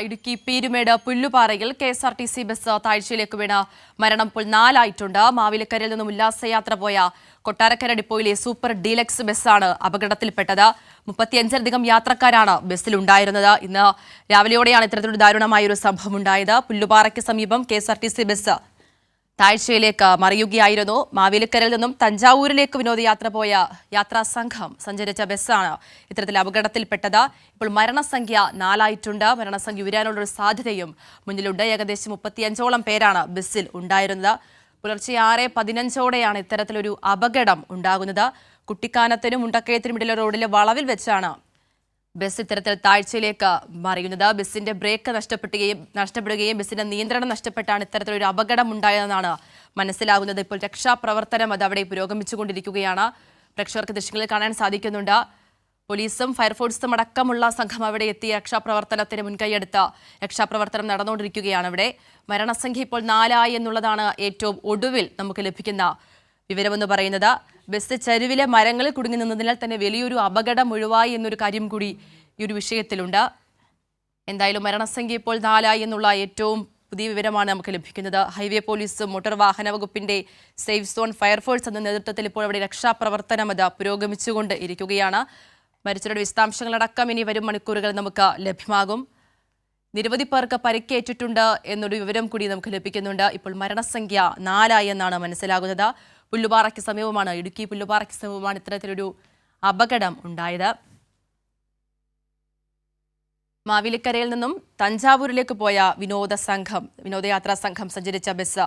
Idukki Peermade പുല്ലുപാറയിൽ KSRTC bus താഴ്ചയിലേക്ക് വീണ് മരണം ഇപ്പോൾ 4 ആയിട്ടുണ്ട്. മാവേലിക്കരയിൽ നിന്നും ഉല്ലാസയാത്ര പോയ കൊട്ടാരക്കര ഡിപ്പോയിലെ സൂപ്പർ ഡീലക്സ് ബസ്സാണ് അപകടത്തിൽപ്പെട്ടത്. 35ലധികം യാത്രക്കാരാണ് ബസ്സിലുണ്ടായിരുന്നത്. ഇന്ന് രാവിലെയോടെയാണ് ഇത്തരത്തിലൊരു ദാരുണമായ ഒരു സംഭവം ഉണ്ടായത്. പുല്ലുപാറയ്ക്ക് സമീപം കെഎസ്ആർടിസി ബസ് താഴ്ചയിലേക്ക് മറിയുകയായിരുന്നു. മാവേലിക്കരയിൽ നിന്നും തഞ്ചാവൂരിലേക്ക് വിനോദയാത്ര പോയ യാത്രാ സംഘം സഞ്ചരിച്ച ബസ്സാണ് ഇത്തരത്തിൽ അപകടത്തിൽപ്പെട്ടത്. ഇപ്പോൾ മരണസംഖ്യ 4 ആയിട്ടുണ്ട്. മരണസംഖ്യ ഉയരാനുള്ളൊരു സാധ്യതയും മുന്നിലുണ്ട്. ഏകദേശം 35ഓളം പേരാണ് ബസ്സിൽ ഉണ്ടായിരുന്നത്. പുലർച്ചെ 6:15ഓടെയാണ് ഇത്തരത്തിലൊരു അപകടം ഉണ്ടാകുന്നത്. കുട്ടിക്കാനത്തിനും മുണ്ടക്കയത്തിനും ഇടയിലെ റോഡിലെ വളവിൽ വെച്ചാണ് ബസ് ഇത്തരത്തിൽ താഴ്ചയിലേക്ക് മറിയുന്നത്. ബസ്സിന്റെ ബ്രേക്ക് നഷ്ടപ്പെടുകയും ബസ്സിന്റെ നിയന്ത്രണം നഷ്ടപ്പെട്ടാണ് ഇത്തരത്തിലൊരു അപകടം ഉണ്ടായതെന്നാണ് മനസ്സിലാകുന്നത്. ഇപ്പോൾ രക്ഷാപ്രവർത്തനം അത് അവിടെ പുരോഗമിച്ചുകൊണ്ടിരിക്കുകയാണ്. പ്രേക്ഷകർക്ക് ദൃശ്യങ്ങളിൽ കാണാൻ സാധിക്കുന്നുണ്ട്. പോലീസും ഫയർഫോഴ്സും അടക്കമുള്ള സംഘം അവിടെ എത്തി രക്ഷാപ്രവർത്തനത്തിന് മുൻകൈയെടുത്ത രക്ഷാപ്രവർത്തനം നടന്നുകൊണ്ടിരിക്കുകയാണ്. അവിടെ മരണസംഖ്യ ഇപ്പോൾ 4 ആയി എന്നുള്ളതാണ് ഏറ്റവും ഒടുവിൽ നമുക്ക് ലഭിക്കുന്ന വിവരമെന്ന് പറയുന്നത്. ബസ് ചരുവിലെ മരങ്ങളിൽ കുടുങ്ങി നിന്നതിനാൽ തന്നെ വലിയൊരു അപകടം ഒഴിവായി എന്നൊരു കാര്യം കൂടി ഈ ഒരു വിഷയത്തിലുണ്ട്. എന്തായാലും മരണസംഖ്യ ഇപ്പോൾ 4 ആയി എന്നുള്ള ഏറ്റവും പുതിയ വിവരമാണ് നമുക്ക് ലഭിക്കുന്നത്. ഹൈവേ പോലീസും മോട്ടോർ വാഹന വകുപ്പിന്റെ സേഫ് സോൺ ഫയർഫോഴ്സ് എന്ന നേതൃത്വത്തിൽ ഇപ്പോൾ അവിടെ രക്ഷാപ്രവർത്തനം അത് പുരോഗമിച്ചുകൊണ്ട് ഇരിക്കുകയാണ്. മരിച്ചവരുടെ വിശദാംശങ്ങളടക്കം ഇനി വരും മണിക്കൂറുകൾ നമുക്ക് ലഭ്യമാകും. നിരവധി പേർക്ക് പരിക്കേറ്റിട്ടുണ്ട് എന്നൊരു വിവരം കൂടി നമുക്ക് ലഭിക്കുന്നുണ്ട്. ഇപ്പോൾ മരണസംഖ്യ 4 ആയി എന്നാണ് മനസ്സിലാകുന്നത്. പുല്ലുപാറയ്ക്ക് സമീപമാണ് ഇടുക്കി പുല്ലുപാറയ്ക്ക് സമീപമാണ് ഇത്തരത്തിലൊരു അപകടം ഉണ്ടായത്. മാവേലിക്കരയിൽ നിന്നും തഞ്ചാവൂരിലേക്ക് പോയ വിനോദയാത്രാ സംഘം സഞ്ചരിച്ച ബസ്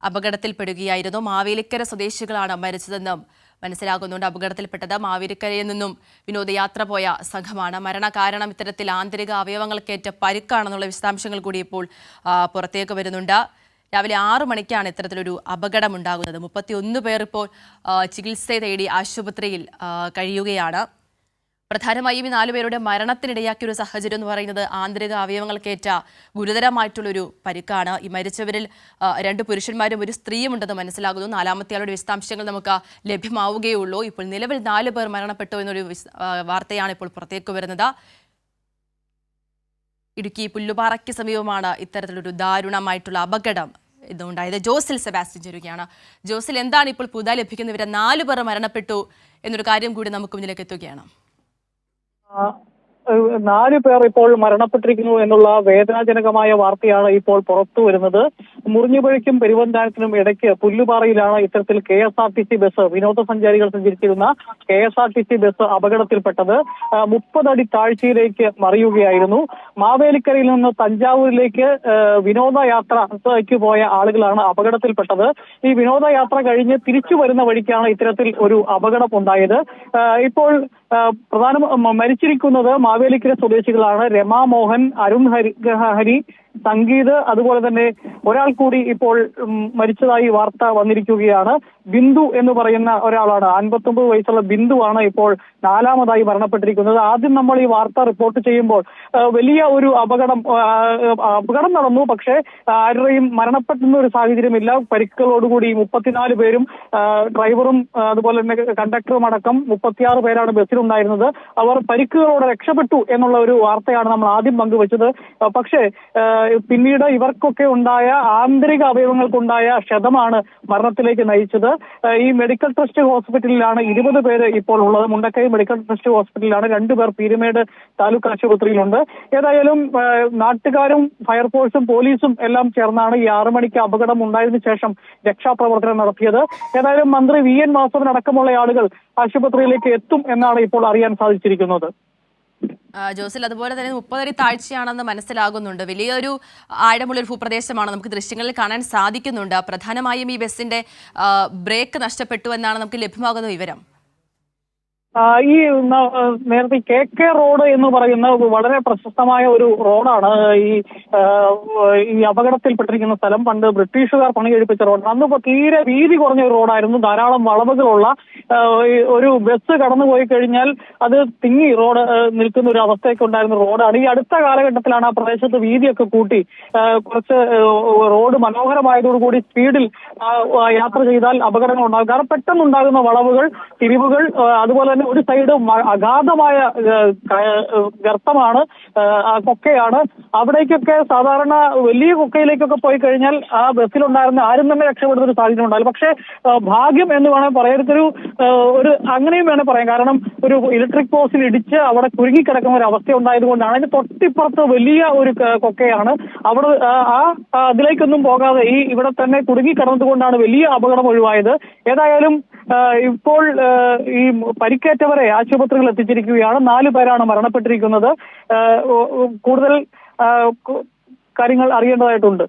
അപകടത്തിൽപ്പെടുകയായിരുന്നു. മാവേലിക്കര സ്വദേശികളാണ് മരിച്ചതെന്നും മനസ്സിലാകുന്നുണ്ട്. അപകടത്തിൽപ്പെട്ടത് മാവേലിക്കരയിൽ നിന്നും വിനോദയാത്ര പോയ സംഘമാണ്. മരണകാരണം ഇത്തരത്തിൽ ആന്തരിക അവയവങ്ങൾക്കേറ്റ പരിക്കാണെന്നുള്ള വിശദാംശങ്ങൾ കൂടി ഇപ്പോൾ പുറത്തേക്ക് വരുന്നുണ്ട്. രാവിലെ 6 മണിക്കാണ് ഇത്തരത്തിലൊരു അപകടം ഉണ്ടാകുന്നത്. 31 പേർ ഇപ്പോൾ ചികിത്സ തേടി ആശുപത്രിയിൽ കഴിയുകയാണ്. പ്രധാനമായും ഈ 4 പേരുടെ മരണത്തിനിടയാക്കിയൊരു സാഹചര്യം എന്ന് പറയുന്നത് ആന്തരിക അവയവങ്ങൾക്കേറ്റ ഗുരുതരമായിട്ടുള്ളൊരു പരിക്കാണ്. ഈ മരിച്ചവരിൽ 2 പുരുഷന്മാരും 1 സ്ത്രീയും ഉണ്ടെന്ന് മനസ്സിലാകുന്നു. 4ാമത്തെ ആളുടെ വിശദാംശങ്ങൾ നമുക്ക് ലഭ്യമാവുകയുള്ളൂ. ഇപ്പോൾ നിലവിൽ 4 പേർ മരണപ്പെട്ടു എന്നൊരു വാർത്തയാണ് ഇപ്പോൾ പുറത്തേക്ക് വരുന്നത്. ഇടുക്കി പുല്ലുപാറയ്ക്ക് സമീപമാണ് ഇത്തരത്തിലൊരു ദാരുണമായിട്ടുള്ള അപകടം ഇതുണ്ടായത്. ജോസിൽ സെബാസ്റ്റ്യൻ ചേരുകയാണ്. ജോസിൽ, എന്താണ് ഇപ്പോൾ പുതുതായി ലഭിക്കുന്ന വിവരം? 4 പേർ മരണപ്പെട്ടു എന്നൊരു കാര്യം കൂടി നമുക്ക് മുന്നിലേക്ക് എത്തുകയാണ്. 4 പേർ ഇപ്പോൾ മരണപ്പെട്ടിരിക്കുന്നു എന്നുള്ള വേദനാജനകമായ വാർത്തയാണ് ഇപ്പോൾ പുറത്തു വരുന്നത്. മുറിഞ്ഞുപുഴയ്ക്കും പെരുവന്താനത്തിനും ഇടയ്ക്ക് പുല്ലുപാറയിലാണ് ഇത്തരത്തിൽ KSRTC ബസ്, വിനോദസഞ്ചാരികൾ സഞ്ചരിച്ചിരുന്ന KSRTC ബസ് അപകടത്തിൽപ്പെട്ടത്. 30 അടി താഴ്ചയിലേക്ക് മറിയുകയായിരുന്നു. മാവേലിക്കരയിൽ നിന്ന് തഞ്ചാവൂരിലേക്ക് വിനോദയാത്രയ്ക്ക് പോയ ആളുകളാണ് അപകടത്തിൽപ്പെട്ടത്. ഈ വിനോദയാത്ര കഴിഞ്ഞ് തിരിച്ചു വരുന്ന വഴിക്കാണ് ഇത്തരത്തിൽ ഒരു അപകടം ഉണ്ടായത്. ഇപ്പോൾ മരിച്ചിരിക്കുന്നത് മാവേലിക്കര സ്വദേശികളാണ്. രമാമോഹൻ, അരുൺ ഹരി, സംഗീത്, അതുപോലെ തന്നെ ഒരാൾ കൂടി ഇപ്പോൾ മരിച്ചതായി വാർത്ത വന്നിരിക്കുകയാണ്. ബിന്ദു എന്ന് പറയുന്ന ഒരാളാണ്. 59 വയസ്സുള്ള ബിന്ദുവാണ് ഇപ്പോൾ 4ാമതായി മരണപ്പെട്ടിരിക്കുന്നത്. ആദ്യം നമ്മൾ ഈ വാർത്ത റിപ്പോർട്ട് ചെയ്യുമ്പോൾ വലിയ ഒരു അപകടം നടന്നു. പക്ഷേ ആരുടെയും മരണപ്പെടുന്ന ഒരു സാഹചര്യമില്ല. പരിക്കുകളോടുകൂടി 34 പേരും ഡ്രൈവറും അതുപോലെ തന്നെ കണ്ടക്ടറും അടക്കം 36 പേരാണ് ബസ്സിലുണ്ടായിരുന്നത്. അവർ പരിക്കുകളോടെ രക്ഷപ്പെട്ടു എന്നുള്ള ഒരു വാർത്തയാണ് നമ്മൾ ആദ്യം പങ്കുവച്ചത്. പക്ഷേ പിന്നീട് ഇവർക്കൊക്കെ ഉണ്ടായ ആന്തരിക അവയവങ്ങൾക്കുണ്ടായ ക്ഷതമാണ് മരണത്തിലേക്ക് നയിച്ചത്. ഈ മെഡിക്കൽ ട്രസ്റ്റ് ഹോസ്പിറ്റലിലാണ് 20 പേര് ഇപ്പോൾ ഉള്ളത്. മുണ്ടക്കൈ മെഡിക്കൽ ട്രസ്റ്റ് ഹോസ്പിറ്റലിലാണ്. 2 പേർ പീരുമേട് താലൂക്ക് ആശുപത്രിയിലുണ്ട്. ഏതായാലും നാട്ടുകാരും ഫയർഫോഴ്സും പോലീസും എല്ലാം ചേർന്നാണ് ഈ 6 മണിക്ക് അപകടം ഉണ്ടായതിനു ശേഷം രക്ഷാപ്രവർത്തനം നടത്തിയത്. ഏതായാലും മന്ത്രി VN വാസവനടക്കമുള്ള ആളുകൾ ആശുപത്രിയിലേക്ക് എത്തും എന്നാണ് ഇപ്പോൾ അറിയാൻ സാധിച്ചിരിക്കുന്നത്. ജോസിൽ, അതുപോലെ തന്നെ 30 അടി താഴ്ചയാണെന്ന് മനസ്സിലാകുന്നുണ്ട്. വലിയൊരു ആഴമുള്ളൊരു ഭൂപ്രദേശമാണ്, നമുക്ക് ദൃശ്യങ്ങളിൽ കാണാൻ സാധിക്കുന്നുണ്ട്. പ്രധാനമായും ഈ ബസ്സിന്റെ ബ്രേക്ക് നഷ്ടപ്പെട്ടു എന്നാണ് നമുക്ക് ലഭ്യമാകുന്ന വിവരം. ഈ നേരത്തെ KK റോഡ് എന്ന് പറയുന്ന വളരെ പ്രശസ്തമായ ഒരു റോഡാണ്. ഈ അപകടത്തിൽപ്പെട്ടിരിക്കുന്ന സ്ഥലം പണ്ട് ബ്രിട്ടീഷുകാർ പണി കഴിപ്പിച്ച റോഡാണ്. അന്ന് തീരെ വീതി കുറഞ്ഞ ഒരു റോഡായിരുന്നു. ധാരാളം വളവുകളുള്ള ഒരു ബസ് കടന്നുപോയി കഴിഞ്ഞാൽ അത് തിങ്ങി റോഡ് നിൽക്കുന്ന ഒരു അവസ്ഥയൊക്കെ ഉണ്ടായിരുന്ന റോഡാണ്. ഈ അടുത്ത കാലഘട്ടത്തിലാണ് ആ പ്രദേശത്ത് വീതിയൊക്കെ കൂട്ടി കുറച്ച് റോഡ് മനോഹരമായതോടുകൂടി സ്പീഡിൽ യാത്ര ചെയ്താൽ അപകടങ്ങൾ ഉണ്ടാകും. കാരണം പെട്ടെന്നുണ്ടാകുന്ന വളവുകൾ, തിരിവുകൾ, അതുപോലെ തന്നെ ഒരു സൈഡ് അഗാധമായ ഗർത്തമാണ്, കൊക്കയാണ്. അവിടേക്കൊക്കെ സാധാരണ വലിയ കൊക്കയിലേക്കൊക്കെ പോയി കഴിഞ്ഞാൽ ആ ബസ്സിലുണ്ടായിരുന്ന ആരും തന്നെ രക്ഷപ്പെടുന്ന ഒരു സാഹചര്യം ഉണ്ടാവില്ല. പക്ഷേ ഭാഗ്യം എന്ന് വേണമെങ്കിൽ പറയാം, ഒരു അങ്ങനെയും വേണേൽ പറയാം. കാരണം ഒരു ഇലക്ട്രിക് പോസ്റ്റിൽ ഇടിച്ച് അവിടെ കുരുങ്ങിക്കിടക്കുന്ന ഒരു അവസ്ഥ ഉണ്ടായതുകൊണ്ടാണ്. അതിന് തൊട്ടിപ്പുറത്ത് വലിയ ഒരു കൊക്കയാണ്. അവിടെ അതിലേക്കൊന്നും പോകാതെ ഇവിടെ തന്നെ കുടുങ്ങിക്കിടന്നത് കൊണ്ടാണ് വലിയ അപകടം ഒഴിവായത്. ഏതായാലും ഇപ്പോൾ ഈ പരിക്കേറ്റവരെ ആശുപത്രികളിൽ എത്തിച്ചിരിക്കുകയാണ്. 4 പേരാണ് മരണപ്പെട്ടിരിക്കുന്നത്. കൂടുതൽ കാര്യങ്ങൾ അറിയേണ്ടതായിട്ടുണ്ട്.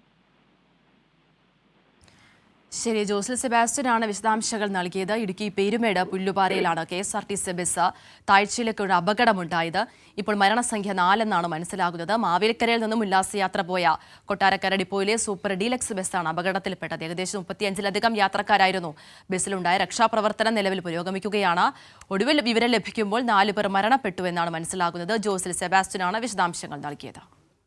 ശരി, ജോസിൽ സെബാസ്റ്റ്യനാണ് വിശദാംശങ്ങൾ നൽകിയത്. ഇടുക്കി പേരുമേട് പുല്ലുപാറയിലാണ് KSRTC ബസ് താഴ്ചയിലേക്ക് ഒരു അപകടമുണ്ടായത്. ഇപ്പോൾ മരണസംഖ്യ 4 എന്നാണ് മനസ്സിലാകുന്നത്. മാവേലിക്കരയിൽ നിന്നും ഉല്ലാസയാത്ര പോയ കൊട്ടാരക്കര ഡിപ്പോയിലെ സൂപ്പർ ഡീലക്സ് ബസ്സാണ് അപകടത്തിൽപ്പെട്ടത്. ഏകദേശം 35-ലധികം യാത്രക്കാരായിരുന്നു ബസ്സിലുണ്ടായ. രക്ഷാപ്രവർത്തനം നിലവിൽ പുരോഗമിക്കുകയാണ്. ഒടുവിൽ വിവരം ലഭിക്കുമ്പോൾ 4 പേർ മരണപ്പെട്ടു എന്നാണ് മനസ്സിലാകുന്നത്. ജോസിൽ സെബാസ്റ്റ്യനാണ് വിശദാംശങ്ങൾ നൽകിയത്.